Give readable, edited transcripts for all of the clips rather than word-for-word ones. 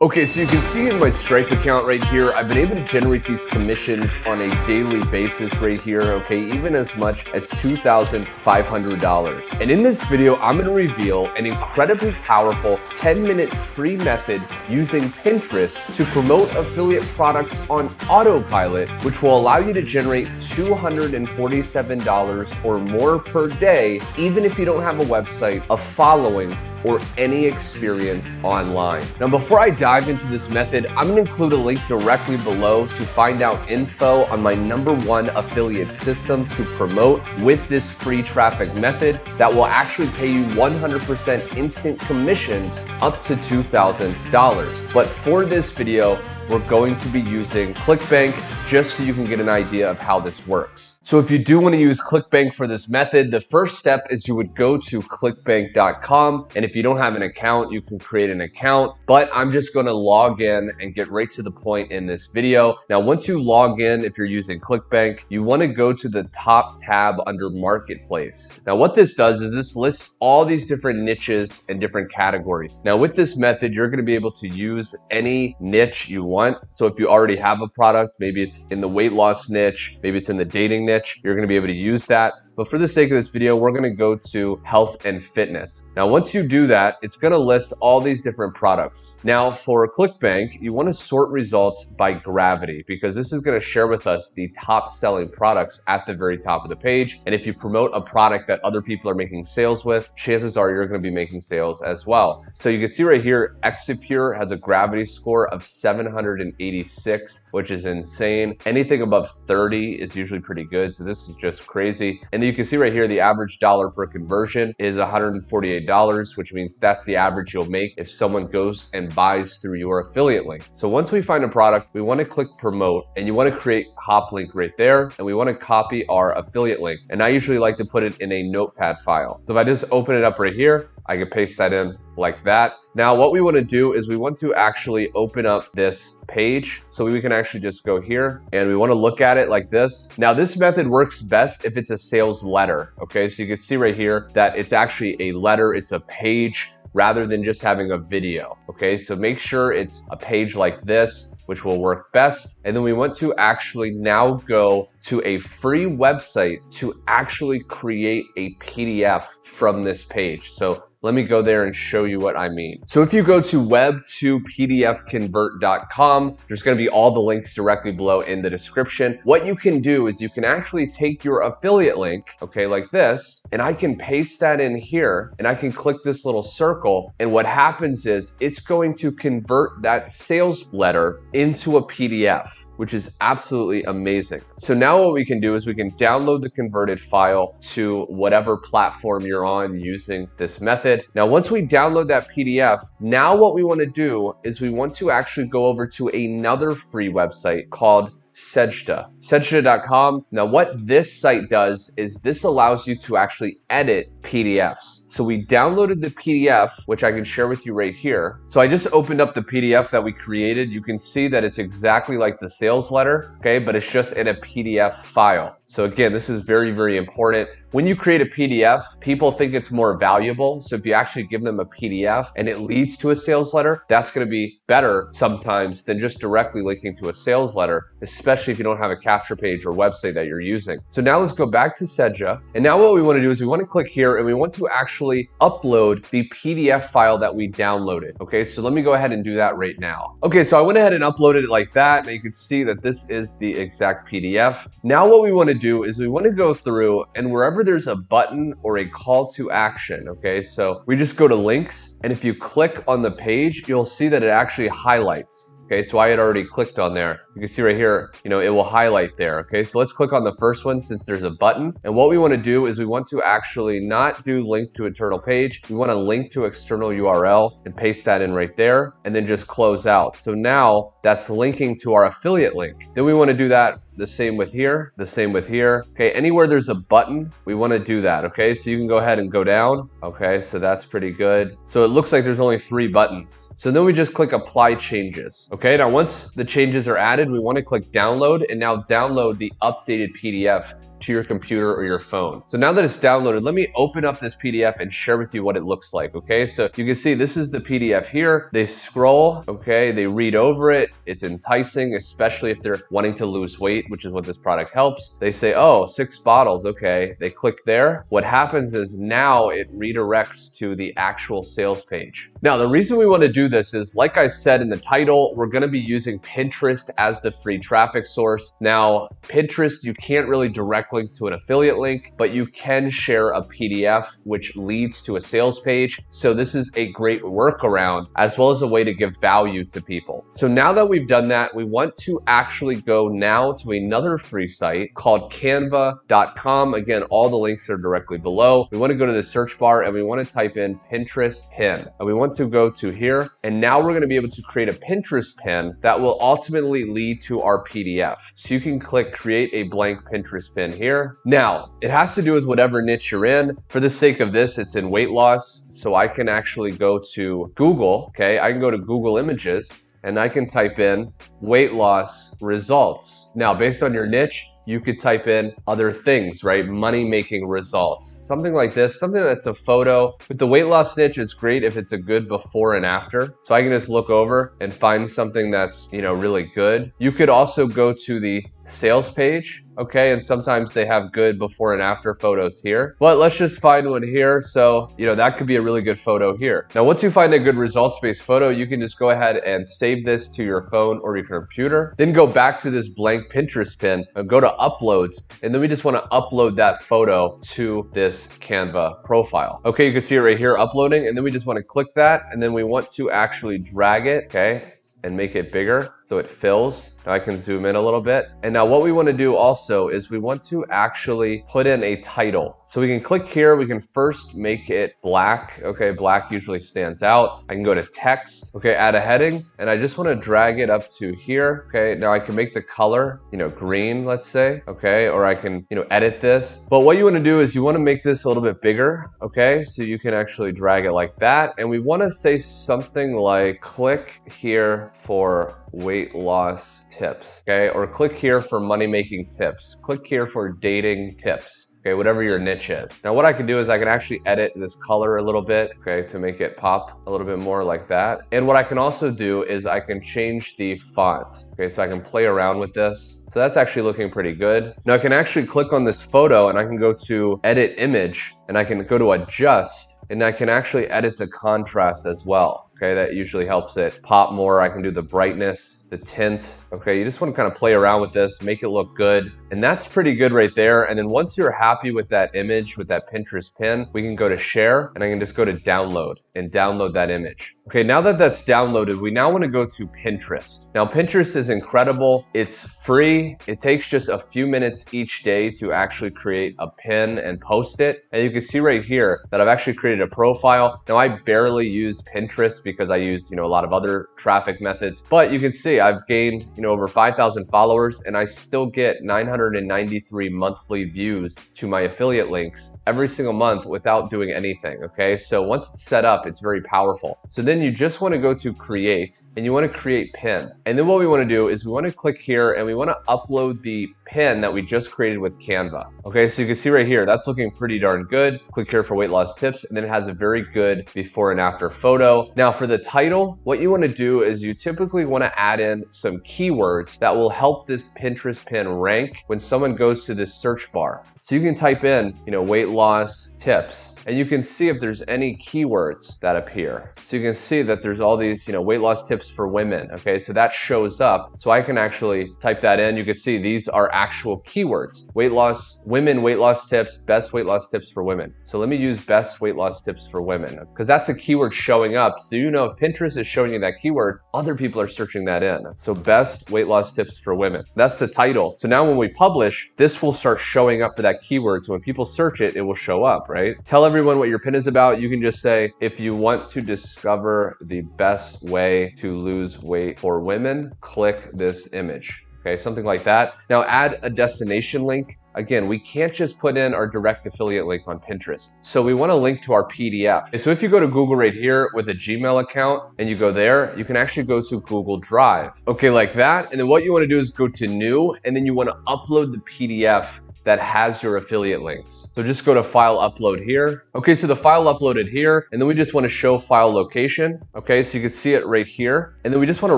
Okay, so you can see in my Stripe account right here, I've been able to generate these commissions on a daily basis right here, okay, even as much as $2,500. And in this video, I'm gonna reveal an incredibly powerful 10-minute free method using Pinterest to promote affiliate products on autopilot, which will allow you to generate $247 or more per day, even if you don't have a website, a following, or any experience online. Now, before I dive into this method, I'm gonna include a link directly below to find out info on my #1 affiliate system to promote with this free traffic method that will actually pay you 100% instant commissions up to $2,000. But for this video, we're going to be using ClickBank just so you can get an idea of how this works. So if you do want to use ClickBank for this method, the first step is you would go to clickbank.com. And if you don't have an account, you can create an account, but I'm just going to log in and get right to the point in this video. Now, once you log in, if you're using ClickBank, you want to go to the top tab under Marketplace. Now, what this does is this lists all these different niches and different categories. Now, with this method, you're going to be able to use any niche you want. So if you already have a product, maybe it's in the weight loss niche, maybe it's in the dating niche, you're going to be able to use that. But for the sake of this video, we're going to go to health and fitness. Now, once you do that, it's going to list all these different products. Now, for ClickBank, you want to sort results by gravity because this is going to share with us the top selling products at the very top of the page. And if you promote a product that other people are making sales with, chances are you're going to be making sales as well. So you can see right here, 𝐾𝐈𝐒 has a gravity score of 786, which is insane. Anything above 30 is usually pretty good. So this is just crazy. And you can see right here, the average dollar per conversion is $148, which means that's the average you'll make if someone goes and buys through your affiliate link. So once we find a product, we want to click promote and you want to create hop link right there. And we want to copy our affiliate link. And I usually like to put it in a notepad file. So if I just open it up right here, I can paste that in like that. Now, what we want to do is we want to actually open up this page so we can actually just go here and we want to look at it like this. Now, this method works best if it's a sales letter. Okay, so you can see right here that it's actually a letter, it's a page rather than just having a video. Okay, so make sure it's a page like this, which will work best. And then we want to actually now go to a free website to actually create a PDF from this page. So let me go there and show you what I mean. So if you go to web2pdfconvert.com, there's going to be all the links directly below in the description. What you can do is you can actually take your affiliate link, okay, like this, and I can paste that in here and I can click this little circle. And what happens is it's going to convert that sales letter into a PDF, which is absolutely amazing. So now what we can do is we can download the converted file to whatever platform you're on using this method. Now, once we download that PDF, now what we want to do is we want to actually go over to another free website called 𝐏𝐨𝐩𝐿.com. Now, what this site does is this allows you to actually edit PDFs. So we downloaded the PDF, which I can share with you right here. So I just opened up the PDF that we created. You can see that it's exactly like the sales letter, okay, but it's just in a PDF file. So again, this is very, very important. When you create a PDF, people think it's more valuable. So if you actually give them a PDF and it leads to a sales letter, that's going to be better sometimes than just directly linking to a sales letter, especially if you don't have a capture page or website that you're using. So now let's go back to 𝐾𝐨𝐩. And now what we want to do is we want to click here and we want to actually upload the PDF file that we downloaded. Okay, so let me go ahead and do that right now. Okay, so I went ahead and uploaded it like that. And you can see that this is the exact PDF. Now what we want to do is we want to go through and wherever there's a button or a call to action, okay, so we just go to links and if you click on the page, you'll see that it actually highlights. Okay, so I had already clicked on there. You can see right here, you know, it will highlight there. Okay, so let's click on the first one since there's a button. And what we want to do is we want to actually not do link to internal page. We want to link to external URL and paste that in right there and then just close out. So now that's linking to our affiliate link. Then we want to do that the same with here, the same with here. Okay, anywhere there's a button, we want to do that. Okay, so you can go ahead and go down. Okay, so that's pretty good. So it looks like there's only 3 buttons. So then we just click apply changes. Okay, now once the changes are added, we want to click download and now download the updated PDF to your computer or your phone. So now that it's downloaded, let me open up this PDF and share with you what it looks like, okay? So you can see this is the PDF here. They scroll, okay? They read over it. It's enticing, especially if they're wanting to lose weight, which is what this product helps. They say, oh, 6 bottles, okay. They click there. What happens is now it redirects to the actual sales page. Now, the reason we want to do this is, like I said in the title, we're going to be using Pinterest as the free traffic source. Now, Pinterest, you can't really direct link to an affiliate link, but you can share a PDF, which leads to a sales page. So this is a great workaround, as well as a way to give value to people. So now that we've done that, we want to actually go now to another free site called canva.com. Again, all the links are directly below. We want to go to the search bar and we want to type in Pinterest pin. And we want to go to here. And now we're going to be able to create a Pinterest pin that will ultimately lead to our PDF. So you can click create a blank Pinterest pin here. Now, it has to do with whatever niche you're in. For the sake of this, it's in weight loss. So I can actually go to Google, okay? I can go to Google Images and I can type in weight loss results. Now, based on your niche, you could type in other things, right? Money-making results, something like this, something that's a photo. With the weight loss niche, it's great if it's a good before and after. So I can just look over and find something that's, you know, really good. You could also go to the sales page, okay? And sometimes they have good before and after photos here, but let's just find one here. So, you know, that could be a really good photo here. Now, once you find a good results-based photo, you can just go ahead and save this to your phone or your computer, then go back to this blank Pinterest pin and go to uploads. And then we just want to upload that photo to this Canva profile. Okay, you can see it right here uploading. And then we just want to click that. And then we want to actually drag it, okay, and make it bigger so it fills. Now I can zoom in a little bit. And now what we want to do also is we want to actually put in a title. So we can click here. We can first make it black. Okay, black usually stands out. I can go to text. Okay, add a heading. And I just want to drag it up to here. Okay, now I can make the color, you know, green, let's say. Okay, or I can, you know, edit this. But what you want to do is you want to make this a little bit bigger. Okay, so you can actually drag it like that. And we want to say something like click here for weight loss tips, okay? Or click here for money-making tips. Click here for dating tips. Okay, whatever your niche is. Now what I can do is I can actually edit this color a little bit, okay, to make it pop a little bit more like that. And what I can also do is I can change the font. Okay, so I can play around with this. So that's actually looking pretty good. Now I can actually click on this photo and I can go to edit image and I can go to adjust and I can actually edit the contrast as well. Okay, that usually helps it pop more. I can do the brightness, the tint. Okay, you just want to kind of play around with this, make it look good. And that's pretty good right there. And then once you're happy with that image, with that Pinterest pin, we can go to share and I can just go to download and download that image. Okay, now that that's downloaded, we now want to go to Pinterest. Now, Pinterest is incredible. It's free. It takes just a few minutes each day to actually create a pin and post it. And you can see right here that I've actually created a profile. Now, I barely use Pinterest because I use, you know, a lot of other traffic methods, but you can see I've gained, you know, over 5,000 followers and I still get 993 monthly views to my affiliate links every single month without doing anything. Okay, so once it's set up, it's very powerful. So then you just want to go to create and you want to create pin. And then what we want to do is we want to click here and we want to upload the pin that we just created with Canva. Okay, so you can see right here, that's looking pretty darn good. Click here for weight loss tips and then it has a very good before and after photo. Now for the title, what you want to do is you typically want to add in some keywords that will help this Pinterest pin rank when someone goes to this search bar. So you can type in, you know, weight loss tips and you can see if there's any keywords that appear. So you can see that there's all these, you know, weight loss tips for women. Okay, so that shows up. So I can actually type that in. You can see these are actual keywords. Weight loss, women weight loss tips, best weight loss tips for women. So let me use best weight loss tips for women because that's a keyword showing up. So you know if Pinterest is showing you that keyword, other people are searching that in. So best weight loss tips for women. That's the title. So now when we publish, this will start showing up for that keyword. So when people search it, it will show up, right? Tell everyone what your pin is about. You can just say, if you want to discover the best way to lose weight for women, click this image. Okay, something like that. Now add a destination link. Again, we can't just put in our direct affiliate link on Pinterest. So we want to link to our PDF. So if you go to Google right here with a Gmail account and you go there, you can actually go to Google Drive. Okay, like that. And then what you want to do is go to new and then you want to upload the PDF that has your affiliate links. So just go to file upload here. Okay, so the file uploaded here, and then we just want to show file location. Okay, so you can see it right here. And then we just want to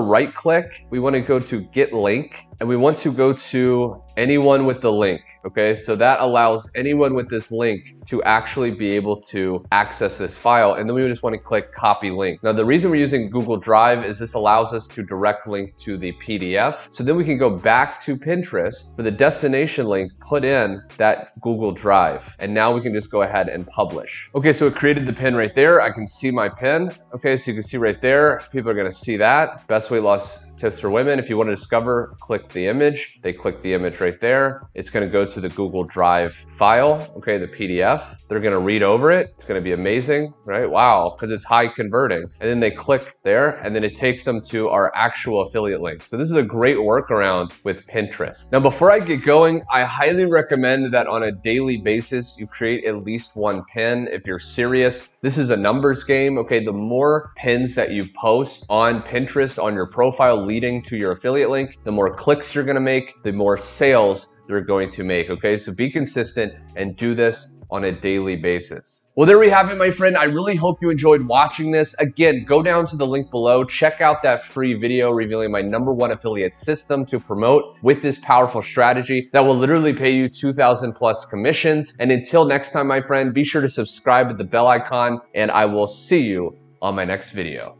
right click. We want to go to get link, and we want to go to anyone with the link. Okay, so that allows anyone with this link to actually be able to access this file. And then we just want to click copy link. Now, the reason we're using Google Drive is this allows us to direct link to the PDF. So then we can go back to Pinterest for the destination link, put in that Google Drive. And now we can just go ahead and publish. Okay, so it created the pin right there. I can see my pin. Okay, so you can see right there, people are gonna see that. Best weight loss tips for women. If you want to discover, click the image. They click the image right there. It's going to go to the Google Drive file, okay, the PDF. They're going to read over it. It's going to be amazing, right? Wow, because it's high converting. And then they click there, and then it takes them to our actual affiliate link. So this is a great workaround with Pinterest. Now, before I get going, I highly recommend that on a daily basis, you create at least one pin. If you're serious, this is a numbers game, okay? The more pins that you post on Pinterest, on your profile, leading to your affiliate link, the more clicks you're gonna make, the more sales you're going to make, okay? So be consistent and do this on a daily basis. Well, there we have it, my friend. I really hope you enjoyed watching this. Again, go down to the link below, check out that free video revealing my #1 affiliate system to promote with this powerful strategy that will literally pay you 2,000 plus commissions. And until next time, my friend, be sure to subscribe with the bell icon, and I will see you on my next video.